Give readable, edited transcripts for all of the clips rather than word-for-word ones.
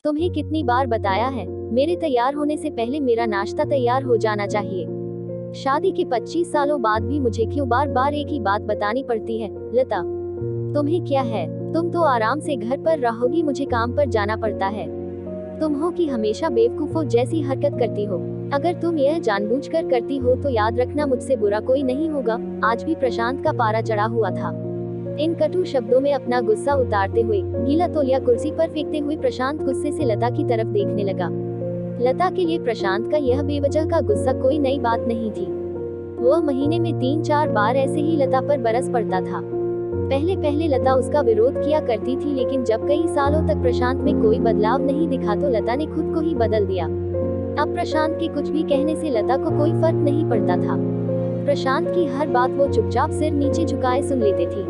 तुम्हें कितनी बार बताया है, मेरे तैयार होने से पहले मेरा नाश्ता तैयार हो जाना चाहिए। शादी के 25 सालों बाद भी मुझे क्यों बार बार एक ही बात बतानी पड़ती है? लता, तुम्हें क्या है? तुम तो आराम से घर पर रहोगी, मुझे काम पर जाना पड़ता है। तुम हो कि हमेशा बेवकूफों जैसी हरकत करती हो। अगर तुम यह जानबूझकर करती हो तो याद रखना, मुझसे बुरा कोई नहीं होगा। आज भी प्रशांत का पारा चढ़ा हुआ था। इन कटु शब्दों में अपना गुस्सा उतारते हुए, गीला तौलिया कुर्सी पर फेंकते हुए प्रशांत गुस्से से लता की तरफ देखने लगा। लता के लिए प्रशांत का यह बेवजह का गुस्सा कोई नई बात नहीं थी। वह महीने में 3-4 बार ऐसे ही लता पर बरस पड़ता था। पहले पहले लता उसका विरोध किया करती थी, लेकिन जब कई सालों तक प्रशांत में कोई बदलाव नहीं दिखा तो लता ने खुद को ही बदल दिया। अब प्रशांत के कुछ भी कहने से लता को कोई फर्क नहीं पड़ता था। प्रशांत की हर बात वो चुपचाप सिर नीचे झुकाए सुन लेती थी।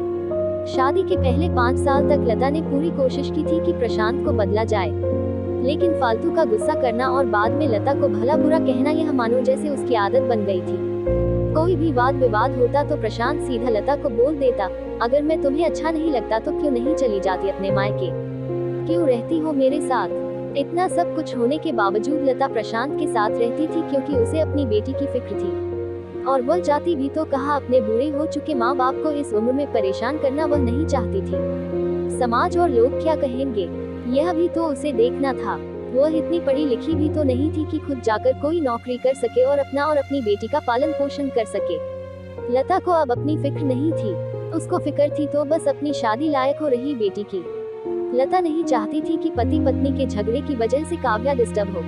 शादी के पहले 5 साल तक लता ने पूरी कोशिश की थी कि प्रशांत को बदला जाए, लेकिन फालतू का गुस्सा करना और बाद में लता को भला बुरा कहना, यह मानो जैसे उसकी आदत बन गई थी। कोई भी वाद विवाद होता तो प्रशांत सीधा लता को बोल देता, अगर मैं तुम्हें अच्छा नहीं लगता तो क्यों नहीं चली जाती अपने मायके? क्यों रहती हो मेरे साथ? इतना सब कुछ होने के बावजूद लता प्रशांत के साथ रहती थी क्योंकि उसे अपनी बेटी की फिक्र थी। और वह जाती भी तो कहा, अपने बूढ़े हो चुके माँ बाप को इस उम्र में परेशान करना वह नहीं चाहती थी। समाज और लोग क्या कहेंगे, यह भी तो उसे देखना था। वह इतनी पढ़ी लिखी भी तो नहीं थी कि खुद जाकर कोई नौकरी कर सके और अपना और अपनी बेटी का पालन पोषण कर सके। लता को अब अपनी फिक्र नहीं थी, उसको फिक्र थी तो बस अपनी शादी लायक हो रही बेटी की। लता नहीं चाहती थी कि पति पत्नी के झगड़े की वजह से काव्या डिस्टर्ब हो।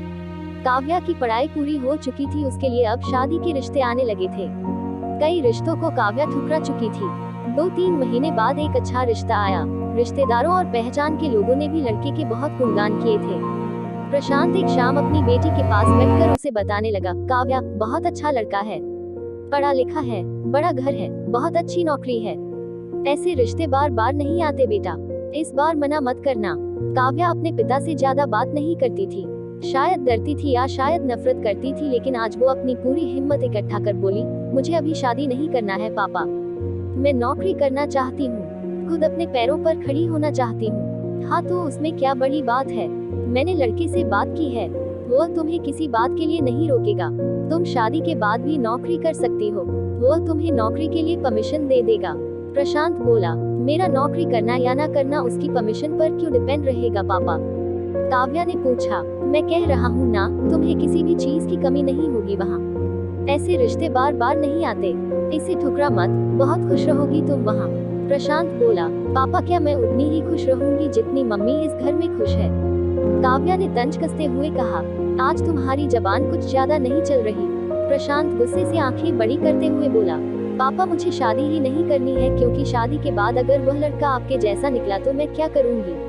काव्या की पढ़ाई पूरी हो चुकी थी, उसके लिए अब शादी के रिश्ते आने लगे थे। कई रिश्तों को काव्या ठुकरा चुकी थी। 2-3 महीने बाद एक अच्छा रिश्ता आया। रिश्तेदारों और पहचान के लोगों ने भी लड़के के बहुत गुणगान किए थे। प्रशांत एक शाम अपनी बेटी के पास बैठकर उसे बताने लगा, काव्या बहुत अच्छा लड़का है, पढ़ा लिखा है, बड़ा घर है, बहुत अच्छी नौकरी है। ऐसे रिश्ते बार बार नहीं आते बेटा, इस बार मना मत करना। काव्या अपने पिता से ज्यादा बात नहीं करती थी। शायद डरती थी या शायद नफरत करती थी, लेकिन आज वो अपनी पूरी हिम्मत इकट्ठा कर बोली, मुझे अभी शादी नहीं करना है पापा। मैं नौकरी करना चाहती हूँ, खुद अपने पैरों पर खड़ी होना चाहती हूँ। हाँ तो उसमें क्या बड़ी बात है? मैंने लड़के से बात की है, वो तुम्हें किसी बात के लिए नहीं रोकेगा। तुम शादी के बाद भी नौकरी कर सकती हो, वो तुम्हें नौकरी के लिए परमिशन दे देगा। प्रशांत बोला, मेरा नौकरी करना या ना करना उसकी परमिशन पर क्यों डिपेंड रहेगा पापा? काव्या ने पूछा, मैं कह रहा हूँ ना, तुम्हें किसी भी चीज की कमी नहीं होगी वहाँ। ऐसे रिश्ते बार बार नहीं आते, इसे ठुकरा मत, बहुत खुश रहोगी तुम वहाँ। प्रशांत बोला, पापा क्या मैं उतनी ही खुश रहूंगी जितनी मम्मी इस घर में खुश है? काव्या ने तंज कसते हुए कहा, आज तुम्हारी जबान कुछ ज्यादा नहीं चल रही। प्रशांत गुस्से से आंखें बड़ी करते हुए बोला, पापा मुझे शादी ही नहीं करनी है, क्योंकि शादी के बाद अगर वह लड़का आपके जैसा निकला तो मैं क्या करूंगी?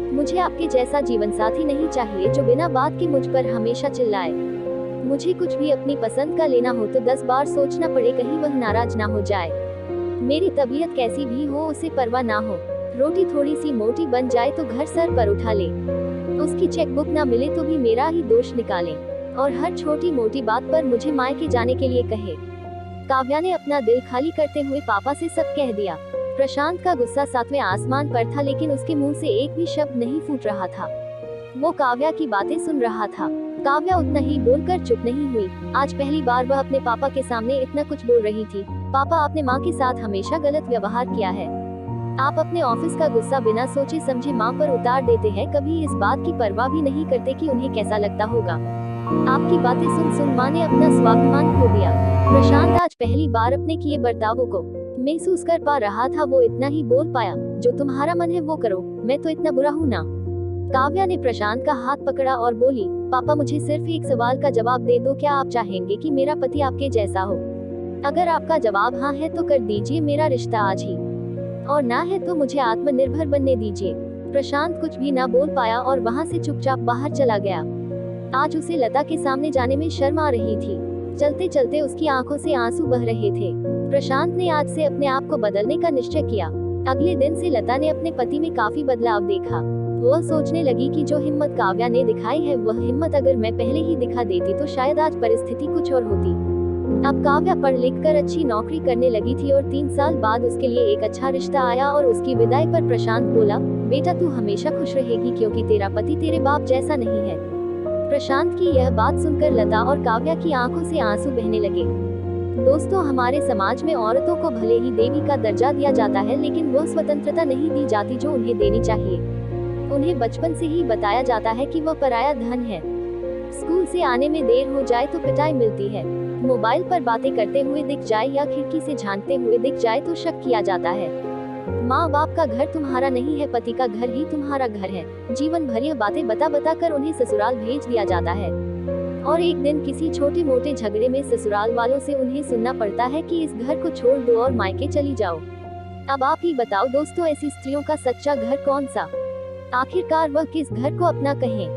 मुझे आपके जैसा जीवन साथी नहीं चाहिए जो बिना बात के मुझ पर हमेशा चिल्लाए। मुझे कुछ भी अपनी पसंद का लेना हो तो 10 बार सोचना पड़े, कहीं वह नाराज ना हो जाए। मेरी तबीयत कैसी भी हो उसे परवाह ना हो, रोटी थोड़ी सी मोटी बन जाए तो घर सर पर उठा ले, उसकी चेकबुक ना मिले तो भी मेरा ही दोष निकाले, और हर छोटी मोटी बात पर मुझे मायके जाने के लिए कहे। काव्या ने अपना दिल खाली करते हुए पापा से सब कह दिया। प्रशांत का गुस्सा 7वें आसमान पर था, लेकिन उसके मुंह से एक भी शब्द नहीं फूट रहा था। वो काव्या की बातें सुन रहा था। काव्या उतना ही बोलकर चुप नहीं हुई। आज पहली बार वह अपने पापा के सामने इतना कुछ बोल रही थी। पापा, आपने माँ के साथ हमेशा गलत व्यवहार किया है। आप अपने ऑफिस का गुस्सा बिना सोचे समझे माँ पर उतार देते हैं, कभी इस बात की परवाह भी नहीं करते कि उन्हें कैसा लगता होगा। आपकी बातें सुन सुन माँ ने अपना स्वाभिमान खो दिया। प्रशांत आज पहली बार अपने किए बर्तावों को महसूस कर पा रहा था। वो इतना ही बोल पाया, जो तुम्हारा मन है वो करो, मैं तो इतना बुरा हूँ ना? काव्या ने प्रशांत का हाथ पकड़ा और बोली, पापा मुझे सिर्फ एक सवाल का जवाब दे दो, क्या आप चाहेंगे कि मेरा पति आपके जैसा हो? अगर आपका जवाब हाँ है तो कर दीजिए मेरा रिश्ता आज ही, और ना है तो मुझे आत्मनिर्भर बनने दीजिए। प्रशांत कुछ भी ना बोल पाया और वहाँ से चुपचाप बाहर चला गया। आज उसे लता के सामने जाने में शर्म आ रही थी। चलते चलते उसकी आंखों से आंसू बह रहे थे। प्रशांत ने आज से अपने आप को बदलने का निश्चय किया। अगले दिन से लता ने अपने पति में काफी बदलाव देखा। वह सोचने लगी कि जो हिम्मत काव्या ने दिखाई है, वह हिम्मत अगर मैं पहले ही दिखा देती तो शायद आज परिस्थिति कुछ और होती। अब काव्या पढ़ लिख कर अच्छी नौकरी करने लगी थी और 3 साल बाद उसके लिए एक अच्छा रिश्ता आया और उसकी विदाई पर प्रशांत बोला, बेटा तू हमेशा खुश रहेगी क्योंकि तेरा पति तेरे बाप जैसा नहीं है। प्रशांत की यह बात सुनकर लता और काव्या की आंखों से आंसू बहने लगे। दोस्तों, हमारे समाज में औरतों को भले ही देवी का दर्जा दिया जाता है, लेकिन वो स्वतंत्रता नहीं दी जाती जो उन्हें देनी चाहिए। उन्हें बचपन से ही बताया जाता है कि वह पराया धन है। स्कूल से आने में देर हो जाए तो पिटाई मिलती है। मोबाइल पर बातें करते हुए दिख जाए या खिड़की से झांकते हुए दिख जाए तो शक किया जाता है। माँ बाप का घर तुम्हारा नहीं है, पति का घर ही तुम्हारा घर है। जीवन भर यह बातें बता बता कर उन्हें ससुराल भेज दिया जाता है और एक दिन किसी छोटे मोटे झगड़े में ससुराल वालों से उन्हें सुनना पड़ता है कि इस घर को छोड़ दो और मायके चली जाओ। अब आप ही बताओ दोस्तों, ऐसी स्त्रियों का सच्चा घर कौन सा? आखिरकार वह किस घर को अपना कहें?